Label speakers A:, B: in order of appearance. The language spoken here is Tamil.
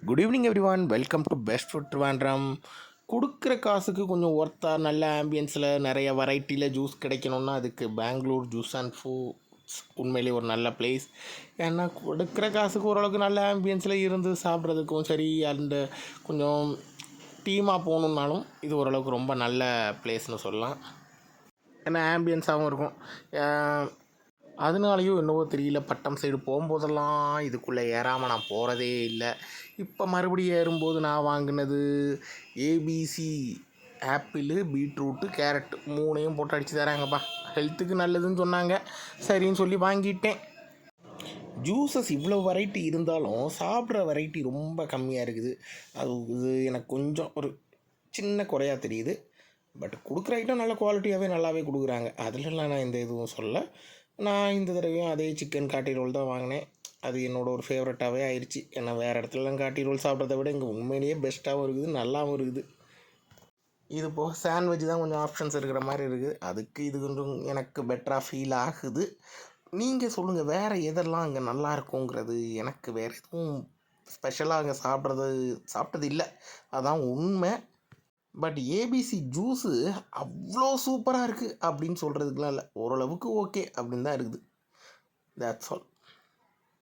A: Good evening every one, welcome to best food Trivandrum. கொடுக்குற காசுக்கு கொஞ்சம் ஒர்த்தாக நல்ல ஆம்பியன்ஸில் நிறைய வெரைட்டியில் ஜூஸ் கிடைக்கணுன்னா அதுக்கு பெங்களூர் ஜூஸ் அண்ட் ஃபுட்ஸ் உண்மையிலேயே ஒரு நல்ல பிளேஸ். ஏன்னா கொடுக்குற காசுக்கு ஓரளவுக்கு நல்ல ஆம்பியன்ஸில் இருந்து சாப்பிட்றதுக்கும் சரி, அந்த கொஞ்சம் டீமாக போகணுன்னாலும் இது ஓரளவுக்கு ரொம்ப நல்ல பிளேஸ்னு சொல்லலாம். ஏன்னா ஆம்பியன்ஸாகவும் இருக்கும். அதனாலையும் என்னவோ தெரியல, பட்டம் சைடு போகும்போதெல்லாம் இதுக்குள்ளே ஏறாமல் நான் போகிறதே இல்லை. இப்போ மறுபடியும் ஏறும்போது நான் வாங்கினது ஏபிசி ஆப்பிளு, பீட்ரூட்டு, கேரட்டு மூணையும் போட்டு அடித்து தராங்கப்பா. ஹெல்த்துக்கு நல்லதுன்னு சொன்னாங்க, சரின்னு சொல்லி வாங்கிட்டேன். ஜூஸஸ் இவ்வளோ வெரைட்டி இருந்தாலும் சாப்பிட்ற வெரைட்டி ரொம்ப கம்மியாக இருக்குது. இது எனக்கு கொஞ்சம் ஒரு சின்ன குறையாக தெரியுது. பட் கொடுக்குற ஐட்டம் நல்ல குவாலிட்டியாகவே நல்லாவே கொடுக்குறாங்க. அதிலலாம் நான் எந்த இதுவும் சொல்ல. நான் இந்த தடவையும் அதே சிக்கன் காட்டி ரோல் தான் வாங்கினேன். அது என்னோடய ஒரு ஃபேவரட்டாகவே ஆயிடுச்சு. ஏன்னா வேறு இடத்துலலாம் காட்டி ரோல் சாப்பிட்றத விட இங்கே உண்மையிலேயே பெஸ்ட்டாகவும் இருக்குது, நல்லாவும் இருக்குது. இது போக சாண்ட்விச் தான் கொஞ்சம் ஆப்ஷன்ஸ் இருக்கிற மாதிரி இருக்குது. அதுக்கு இது கொஞ்சம் எனக்கு பெட்டராக ஃபீல் ஆகுது. நீங்கள் சொல்லுங்கள், வேறு எதெல்லாம் அங்கே நல்லா இருக்குங்கிறது. எனக்கு வேறு எதுவும் ஸ்பெஷலாக அங்கே சாப்பிட்டது இல்லை, அதான் உண்மை. பட் ஏபிசி ஜூஸு அவ்வளோ சூப்பராக இருக்குது அப்படின்னு சொல்கிறதுக்குலாம் இல்லை, ஓரளவுக்கு ஓகே அப்படின்னு தான் இருக்குது. That's all.